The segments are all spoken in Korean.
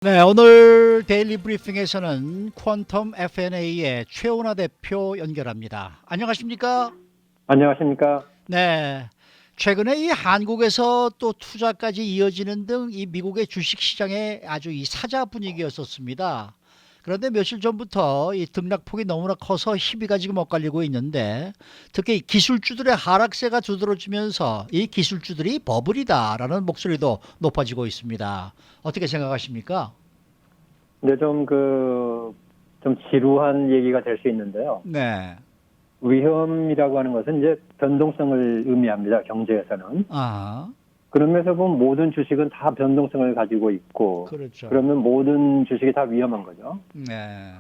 네, 오늘 데일리 브리핑에서는 퀀텀 FNA의 최원화 대표 연결합니다. 안녕하십니까? 안녕하십니까? 네, 최근에 이 한국에서 또 투자까지 이어지는 등 이 미국의 주식 시장에 아주 이 사자 분위기였었습니다. 그런데 며칠 전부터 이 등락폭이 너무나 커서 희비가 지금 엇갈리고 있는데 특히 이 기술주들의 하락세가 두드러지면서 이 기술주들이 버블이다라는 목소리도 높아지고 있습니다. 어떻게 생각하십니까? 근데 좀 지루한 얘기가 될 수 있는데요. 네. 위험이라고 하는 것은 이제 변동성을 의미합니다. 경제에서는. 아, 그런 면에서 보면 모든 주식은 다 변동성을 가지고 있고, 그렇죠. 그러면 모든 주식이 다 위험한 거죠. 네.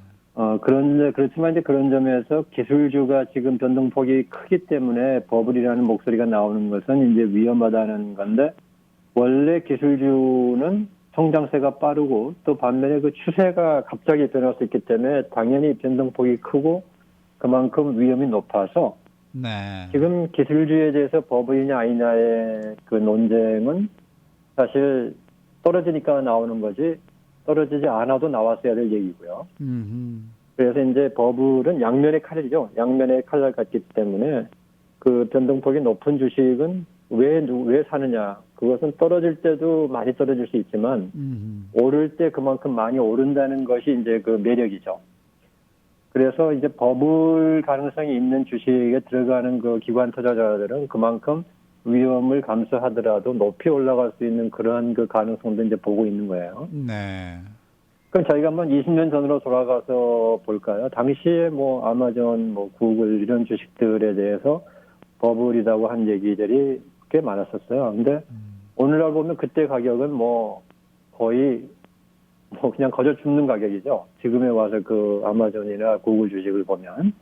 그렇지만 이제 그런 점에서 기술주가 지금 변동폭이 크기 때문에 버블이라는 목소리가 나오는 것은 이제 위험하다는 건데, 원래 기술주는 성장세가 빠르고 또 반면에 그 추세가 갑자기 변할 수 있기 때문에 당연히 변동폭이 크고 그만큼 위험이 높아서 네. 지금 기술주에 대해서 버블이냐 아니냐의 그 논쟁은 사실 떨어지니까 나오는 거지 떨어지지 않아도 나왔어야 될 얘기고요. 음. 그래서 이제 버블은 양면의 칼이죠. 양면의 칼날 같기 때문에 그 변동폭이 높은 주식은 왜 사느냐. 그것은 떨어질 때도 많이 떨어질 수 있지만 음. 오를 때 그만큼 많이 오른다는 것이 이제 그 매력이죠. 그래서 이제 버블 가능성이 있는 주식에 들어가는 그 기관 투자자들은 그만큼 위험을 감수하더라도 높이 올라갈 수 있는 그런 그 가능성도 이제 보고 있는 거예요. 네. 그럼 저희가 한번 20년 전으로 돌아가서 볼까요? 당시에 뭐 아마존, 뭐 구글 이런 주식들에 대해서 버블이라고 한 얘기들이 꽤 많았었어요. 근데 오늘날 보면 그때 가격은 뭐 거의 뭐 그냥 거저 죽는 가격이죠. 지금에 와서 그 아마존이나 구글 주식을 보면.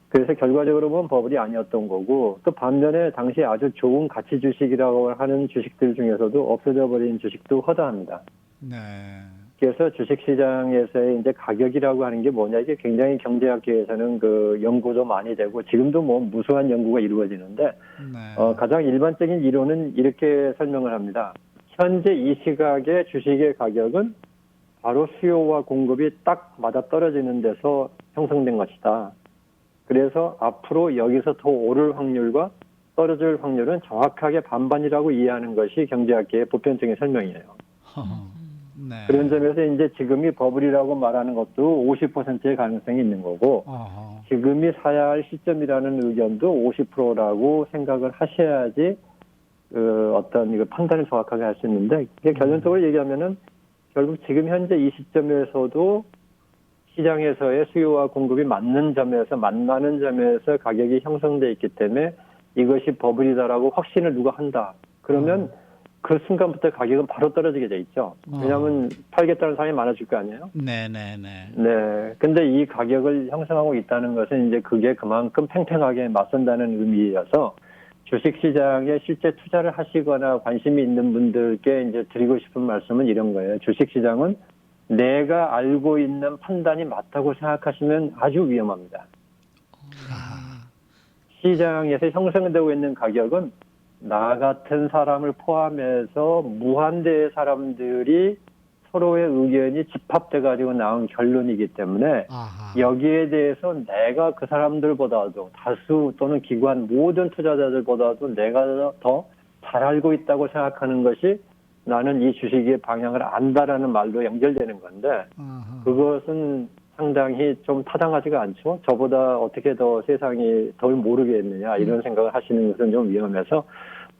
그래서 결과적으로 보면 버블이 아니었던 거고 또 반면에 당시 아주 좋은 가치 주식이라고 하는 주식들 중에서도 없어져 버린 주식도 허다합니다. 네. 그래서 주식시장에서의 이제 가격이라고 하는 게 뭐냐, 이게 굉장히 경제학계에서는 그 연구도 많이 되고, 지금도 뭐 무수한 연구가 이루어지는데, 네. 가장 일반적인 이론은 이렇게 설명을 합니다. 현재 이 시각의 주식의 가격은 바로 수요와 공급이 딱 맞아 떨어지는 데서 형성된 것이다. 그래서 앞으로 여기서 더 오를 확률과 떨어질 확률은 정확하게 반반이라고 이해하는 것이 경제학계의 보편적인 설명이에요. 허허. 네. 그런 점에서 이제 지금이 버블이라고 말하는 것도 50%의 가능성이 있는 거고, 어허. 지금이 사야 할 시점이라는 의견도 50%라고 생각을 하셔야지 어떤 이거 판단을 정확하게 할 수 있는데, 이게 결론적으로 얘기하면은 결국 지금 현재 이 시점에서도 시장에서의 수요와 공급이 맞는 점에서 만나는 점에서 가격이 형성돼 있기 때문에 이것이 버블이다라고 확신을 누가 한다. 그러면 그 순간부터 가격은 바로 떨어지게 돼 있죠. 왜냐하면 팔겠다는 사람이 많아질 거 아니에요. 네네네. 네. 근데 이 가격을 형성하고 있다는 것은 이제 그게 그만큼 팽팽하게 맞선다는 의미여서 주식시장에 실제 투자를 하시거나 관심이 있는 분들께 이제 드리고 싶은 말씀은 이런 거예요. 주식시장은 내가 알고 있는 판단이 맞다고 생각하시면 아주 위험합니다. 아, 시장에서 형성되고 있는 가격은 나 같은 사람을 포함해서 무한대의 사람들이 서로의 의견이 집합돼 가지고 나온 결론이기 때문에 아하. 여기에 대해서 내가 그 사람들보다도 다수 또는 기관 모든 투자자들보다도 내가 더 잘 알고 있다고 생각하는 것이 나는 이 주식의 방향을 안다라는 말로 연결되는 건데 아하. 그것은 상당히 좀 타당하지가 않죠. 저보다 어떻게 더 세상이 덜 모르겠느냐 이런 생각을 하시는 것은 좀 위험해서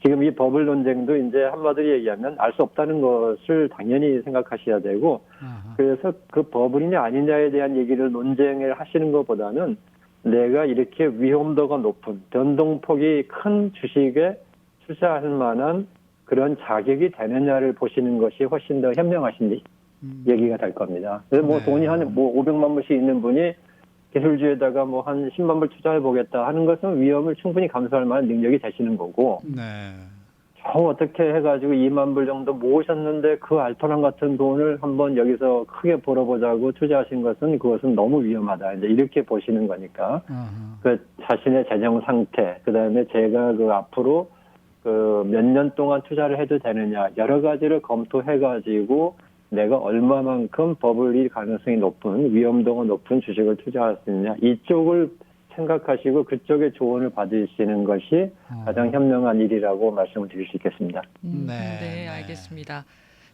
지금 이 버블 논쟁도 이제 한마디로 얘기하면 알 수 없다는 것을 당연히 생각하셔야 되고 아하. 그래서 그 버블이냐 아니냐에 대한 얘기를 논쟁을 하시는 것보다는 내가 이렇게 위험도가 높은 변동폭이 큰 주식에 투자할 만한 그런 자격이 되느냐를 보시는 것이 훨씬 더 현명하신 얘기가 될 겁니다. 그래서 뭐 네. 돈이 한 뭐 500만 불씩 있는 분이 기술주에다가 뭐 한 10만 불 투자해 보겠다 하는 것은 위험을 충분히 감수할 만한 능력이 되시는 거고 네. 저 어떻게 해가지고 2만 불 정도 모으셨는데 그 알토란 같은 돈을 한번 여기서 크게 벌어보자고 투자하신 것은 그것은 너무 위험하다. 이제 이렇게 보시는 거니까 아하. 그 자신의 재정 상태, 그 다음에 제가 그 앞으로 그 몇 년 동안 투자를 해도 되느냐 여러 가지를 검토해가지고 내가 얼마만큼 버블일 가능성이 높은 위험도가 높은 주식을 투자할 수 있느냐 이쪽을 생각하시고 그쪽의 조언을 받으시는 것이 가장 현명한 일이라고 말씀을 드릴 수 있겠습니다. 네, 네, 네. 알겠습니다.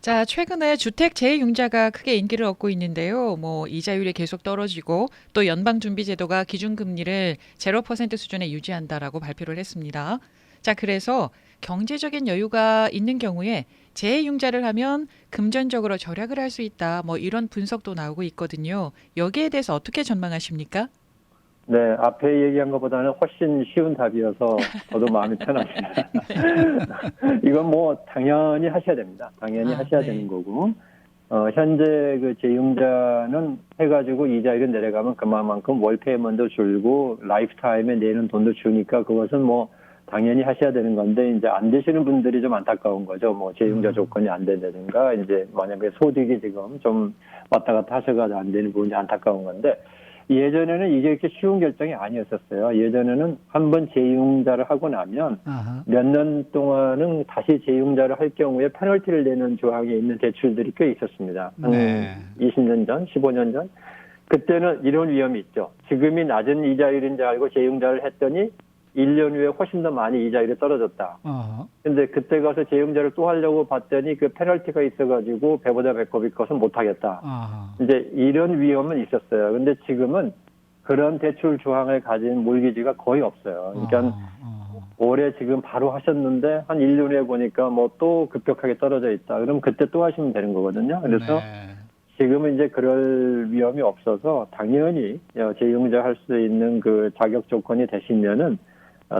자, 최근에 주택 재융자가 크게 인기를 얻고 있는데요. 뭐 이자율이 계속 떨어지고 또 연방준비제도가 기준금리를 0% 수준에 유지한다라고 발표를 했습니다. 자, 그래서 경제적인 여유가 있는 경우에 재융자를 하면 금전적으로 절약을 할 수 있다. 뭐 이런 분석도 나오고 있거든요. 여기에 대해서 어떻게 전망하십니까? 네, 앞에 얘기한 것보다는 훨씬 쉬운 답이어서 저도 마음이 편합니다. 이건 뭐 당연히 하셔야 됩니다. 당연히 하셔야 네. 되는 거고, 현재 그 재융자는 해가지고 이자율이 내려가면 그만큼 월 페이먼트도 줄고 라이프 타임에 내는 돈도 주니까 그것은 뭐 당연히 하셔야 되는 건데 이제 안 되시는 분들이 좀 안타까운 거죠. 뭐 재융자 조건이 안 된다든가 이제 만약에 소득이 지금 좀 왔다 갔다 하셔가지고 안 되는 부분이 안타까운 건데. 예전에는 이게 이렇게 쉬운 결정이 아니었었어요. 예전에는 한번 재융자를 하고 나면 아하. 몇 년 동안은 다시 재융자를 할 경우에 페널티를 내는 조항이 있는 대출들이 꽤 있었습니다. 한 네. 20년 전, 15년 전. 그때는 이런 위험이 있죠. 지금이 낮은 이자율인 줄 알고 재융자를 했더니 1년 후에 훨씬 더 많이 이자율이 떨어졌다. 어허. 근데 그때 가서 재융자를 또 하려고 봤더니 그 페널티가 있어가지고 배보다 배꼽이 커서 못하겠다. 아하. 이제 이런 위험은 있었어요. 근데 지금은 그런 대출 조항을 가진 몰기지가 거의 없어요. 그러니까 올해 지금 바로 하셨는데 한 1년 후에 보니까 뭐 또 급격하게 떨어져 있다. 그럼 그때 또 하시면 되는 거거든요. 그래서 네. 지금은 이제 그럴 위험이 없어서 당연히 재융자 할 수 있는 그 자격 조건이 되시면은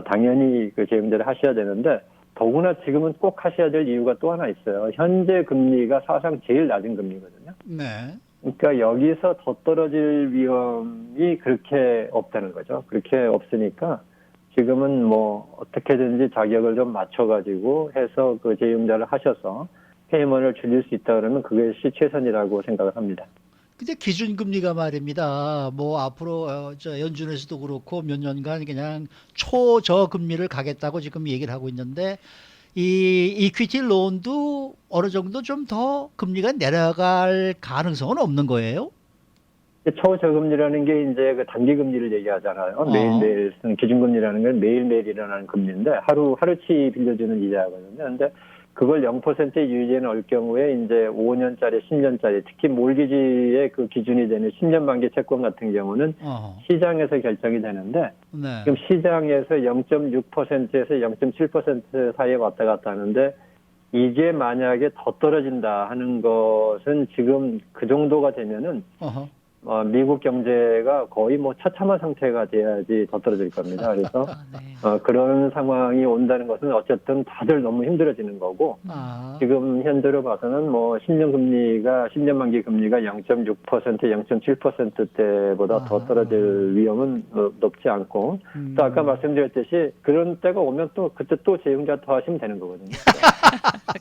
당연히 그 재융자를 하셔야 되는데 더구나 지금은 꼭 하셔야 될 이유가 또 하나 있어요. 현재 금리가 사상 제일 낮은 금리거든요. 네. 그러니까 여기서 더 떨어질 위험이 그렇게 없다는 거죠. 그렇게 없으니까 지금은 뭐 어떻게든지 자격을 좀 맞춰가지고 해서 그 재융자를 하셔서 페이먼트를 줄일 수 있다 그러면 그것이 최선이라고 생각을 합니다. 근데 기준금리가 말입니다. 뭐 앞으로 저 연준에서도 그렇고 몇 년간 그냥 초저금리를 가겠다고 지금 얘기를 하고 있는데 이 이퀴티 론도 어느 정도 좀 더 금리가 내려갈 가능성은 없는 거예요? 초저금리라는 게 이제 그 단기금리를 얘기하잖아요. 매일매일 쓰는 기준금리라는 건 매일매일 일어나는 금리인데 하루치 빌려주는 이자거든요. 근데 그걸 0%에 유지해 놓을 경우에 이제 5년짜리, 10년짜리, 특히 몰기지의 그 기준이 되는 10년 만기 채권 같은 경우는 시장에서 결정이 되는데 네. 지금 시장에서 0.6%에서 0.7% 사이에 왔다 갔다 하는데 이게 만약에 더 떨어진다 하는 것은 지금 그 정도가 되면은 어허. 미국 경제가 거의 뭐 처참한 상태가 돼야지 더 떨어질 겁니다. 그래서 네. 그런 상황이 온다는 것은 어쨌든 다들 너무 힘들어지는 거고 아. 지금 현재로 봐서는 뭐 10년 만기 금리가 0.6%, 0.7%대보다 더 떨어질 위험은 높지 않고 또 아까 말씀드렸듯이 그런 때가 오면 또 그때 또 재융자 더 하시면 되는 거거든요.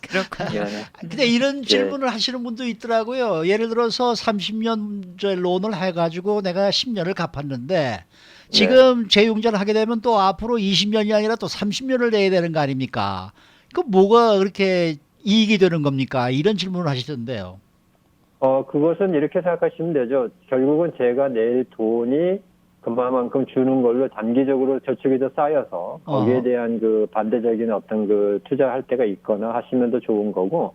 그렇군요. 근데 이런 질문을 하시는 분도 있더라고요. 예를 들어서 30년 론을 해가지고 내가 10년을 갚았는데 지금 재융자를 하게 되면 또 앞으로 20년이 아니라 또 30년을 내야 되는 거 아닙니까? 그 뭐가 그렇게 이익이 되는 겁니까? 이런 질문을 하시던데요. 그것은 이렇게 생각하시면 되죠. 결국은 제가 낼 돈이 그만큼 주는 걸로 단기적으로 저축이 더 쌓여서 거기에 대한 그 반대적인 어떤 그 투자할 때가 있거나 하시면 더 좋은 거고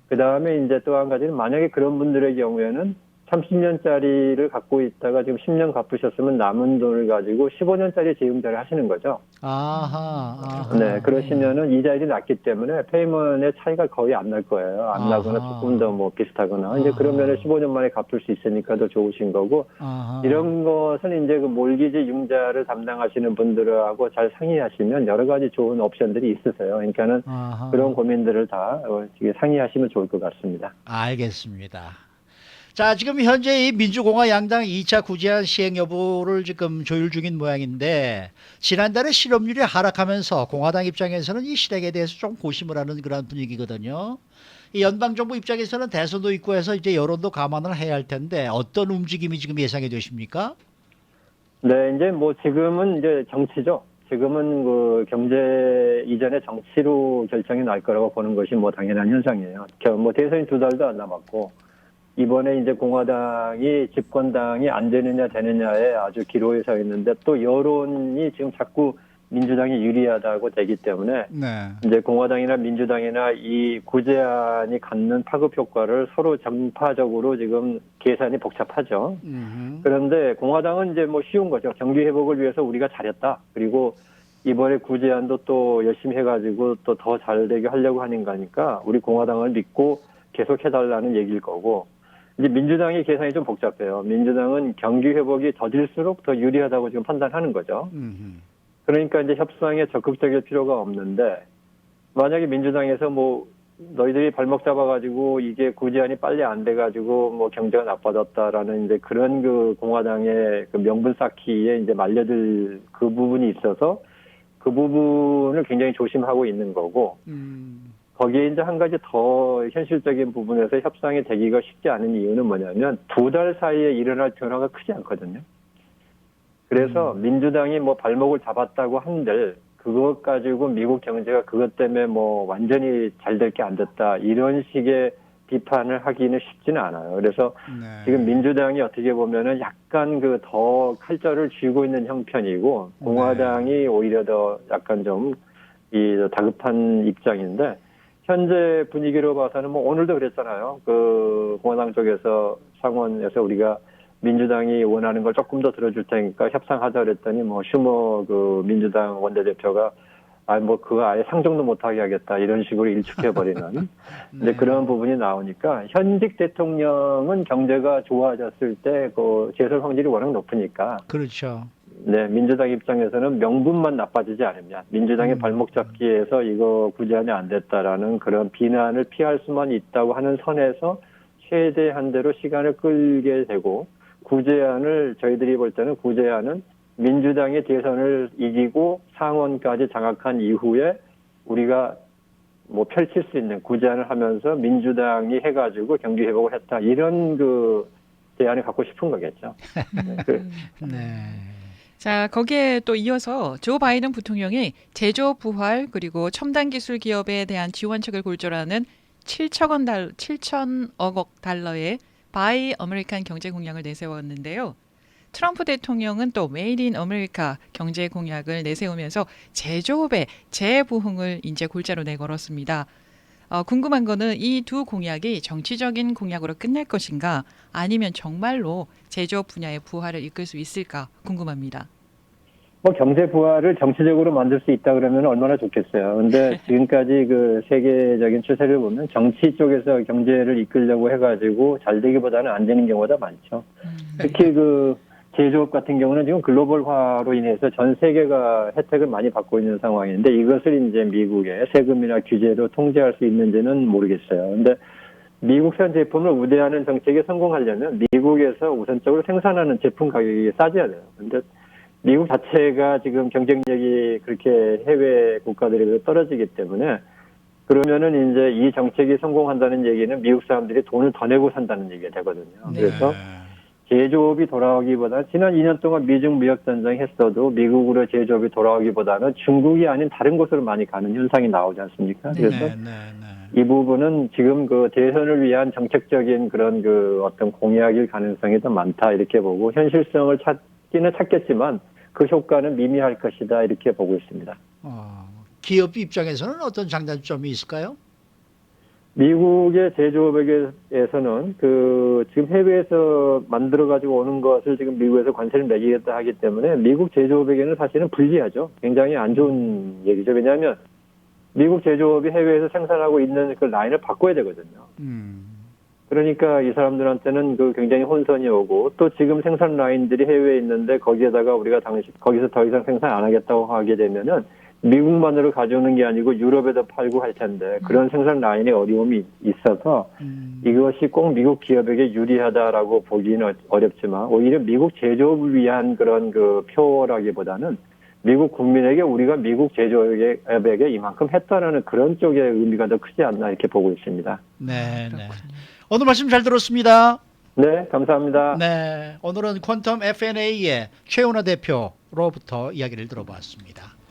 그 다음에 이제 또 한 가지는 만약에 그런 분들의 경우에는 30년짜리를 갖고 있다가 지금 10년 갚으셨으면 남은 돈을 가지고 15년짜리 재융자를 하시는 거죠. 아하. 네, 그러시면은 이자율이 낮기 때문에 페이먼트의 차이가 거의 안 날 거예요. 안 나거나 조금 더 뭐 비슷하거나. 이제 그러면은 15년 만에 갚을 수 있으니까 더 좋으신 거고. 이런 것은 이제 그 몰기지 융자를 담당하시는 분들하고 잘 상의하시면 여러 가지 좋은 옵션들이 있으세요. 그러니까는 그런 고민들을 다 상의하시면 좋을 것 같습니다. 알겠습니다. 자, 지금 현재 이 민주공화 양당 2차 구제안 시행 여부를 지금 조율 중인 모양인데 지난달에 실업률이 하락하면서 공화당 입장에서는 이 실행에 대해서 좀 고심을 하는 그런 분위기거든요. 이 연방정부 입장에서는 대선도 있고 해서 이제 여론도 감안을 해야 할 텐데 어떤 움직임이 지금 예상이 되십니까? 네, 이제 뭐 지금은 이제 정치죠. 지금은 그 경제 이전에 정치로 결정이 날 거라고 보는 것이 뭐 당연한 현상이에요. 뭐 대선이 2달도 안 남았고 이번에 이제 공화당이 집권당이 안 되느냐에 아주 기로에 서 있는데 또 여론이 지금 자꾸 민주당이 유리하다고 되기 때문에 네. 이제 공화당이나 민주당이나 이 구제안이 갖는 파급 효과를 서로 전파적으로 지금 계산이 복잡하죠. 그런데 공화당은 이제 뭐 쉬운 거죠. 경기 회복을 위해서 우리가 잘했다. 그리고 이번에 구제안도 또 열심히 해가지고 또 더 잘되게 하려고 하는 거니까 우리 공화당을 믿고 계속 해달라는 얘기일 거고 이제 민주당의 계산이 좀 복잡해요. 민주당은 경기 회복이 더딜수록 더 유리하다고 지금 판단하는 거죠. 그러니까 이제 협상에 적극적일 필요가 없는데 만약에 민주당에서 뭐 너희들이 발목 잡아가지고 이게 구제안이 빨리 안 돼가지고 뭐 경제가 나빠졌다라는 이제 그런 그 공화당의 그 명분 쌓기에 이제 말려들 그 부분이 있어서 그 부분을 굉장히 조심하고 있는 거고 거기에 이제 한 가지 더 현실적인 부분에서 협상이 되기가 쉽지 않은 이유는 뭐냐면 2달 사이에 일어날 변화가 크지 않거든요. 그래서 민주당이 뭐 발목을 잡았다고 한들 그것 가지고 미국 경제가 그것 때문에 뭐 완전히 잘 될 게 안 됐다 이런 식의 비판을 하기는 쉽지는 않아요. 그래서 지금 민주당이 어떻게 보면은 약간 그 더 칼자를 쥐고 있는 형편이고 공화당이 오히려 더 약간 좀 이 다급한 입장인데 현재 분위기로 봐서는 뭐 오늘도 그랬잖아요. 그 공화당 쪽에서 상원에서 우리가 민주당이 원하는 걸 조금 더 들어줄 테니까 협상하자 그랬더니 뭐 슈머 그 민주당 원내대표가 뭐 그거 아예 상정도 못하게 하겠다 이런 식으로 일축해버리는 이제 그런 부분이 나오니까 현직 대통령은 경제가 좋아졌을 때 그 재선 확률이 워낙 높으니까 그렇죠. 네, 민주당 입장에서는 명분만 나빠지지 않으면 민주당의 발목 잡기에서 이거 구제안이 안 됐다라는 그런 비난을 피할 수만 있다고 하는 선에서 최대한 대로 시간을 끌게 되고 구제안을 저희들이 볼 때는 구제안은 민주당의 대선을 이기고 상원까지 장악한 이후에 우리가 뭐 펼칠 수 있는 구제안을 하면서 민주당이 해가지고 경기 회복을 했다 이런 그 대안을 갖고 싶은 거겠죠. 네. 자, 거기에 또 이어서 조 바이든 부통령이 제조 부활 그리고 첨단 기술 기업에 대한 지원책을 골조라는 7천억 달러의 바이 아메리칸 경제 공약을 내세웠는데요. 트럼프 대통령은 또 메이드 인 아메리카 경제 공약을 내세우면서 제조업의 재부흥을 이제 골자로 내걸었습니다. 궁금한 거는 이 두 공약이 정치적인 공약으로 끝날 것인가 아니면 정말로 제조업 분야의 부활을 이끌 수 있을까 궁금합니다. 뭐 경제 부활을 정치적으로 만들 수 있다 그러면 얼마나 좋겠어요. 근데 지금까지 그 세계적인 추세를 보면 정치 쪽에서 경제를 이끌려고 해가지고 잘 되기보다는 안 되는 경우가 더 많죠. 특히 그 제조업 같은 경우는 지금 글로벌화로 인해서 전 세계가 혜택을 많이 받고 있는 상황인데 이것을 이제 미국의 세금이나 규제로 통제할 수 있는지는 모르겠어요. 근데 미국산 제품을 우대하는 정책에 성공하려면 미국에서 우선적으로 생산하는 제품 가격이 싸져야 돼요. 근데 미국 자체가 지금 경쟁력이 그렇게 해외 국가들에 비해서 떨어지기 때문에 그러면은 이제 이 정책이 성공한다는 얘기는 미국 사람들이 돈을 더 내고 산다는 얘기가 되거든요. 그래서 제조업이 돌아오기보다 지난 2년 동안 미중 무역 전쟁 했어도 미국으로 제조업이 돌아오기보다는 중국이 아닌 다른 곳으로 많이 가는 현상이 나오지 않습니까? 그래서 이 부분은 지금 그 대선을 위한 정책적인 그런 그 어떤 공약일 가능성이 더 많다 이렇게 보고 현실성을 찾기는 찾겠지만 그 효과는 미미할 것이다 이렇게 보고 있습니다. 기업 입장에서는 어떤 장단점이 있을까요? 미국의 제조업에서는 그 지금 해외에서 만들어 가지고 오는 것을 지금 미국에서 관세를 매기겠다 하기 때문에 미국 제조업에게는 사실은 불리하죠. 굉장히 안 좋은 얘기죠. 왜냐하면 미국 제조업이 해외에서 생산하고 있는 그 라인을 바꿔야 되거든요. 그러니까 이 사람들한테는 그 굉장히 혼선이 오고 또 지금 생산 라인들이 해외에 있는데 거기에다가 우리가 거기서 더 이상 생산 안 하겠다고 하게 되면은 미국만으로 가져오는 게 아니고 유럽에도 팔고 할 텐데 그런 생산 라인에 어려움이 있어서 이것이 꼭 미국 기업에게 유리하다라고 보기는 어렵지만 오히려 미국 제조업을 위한 그런 그 표라기보다는 미국 국민에게 우리가 미국 제조업에게 이만큼 했다라는 그런 쪽의 의미가 더 크지 않나 이렇게 보고 있습니다. 네. 오늘 말씀 잘 들었습니다. 네, 감사합니다. 네, 오늘은 퀀텀 FNA의 최은하 대표로부터 이야기를 들어봤습니다.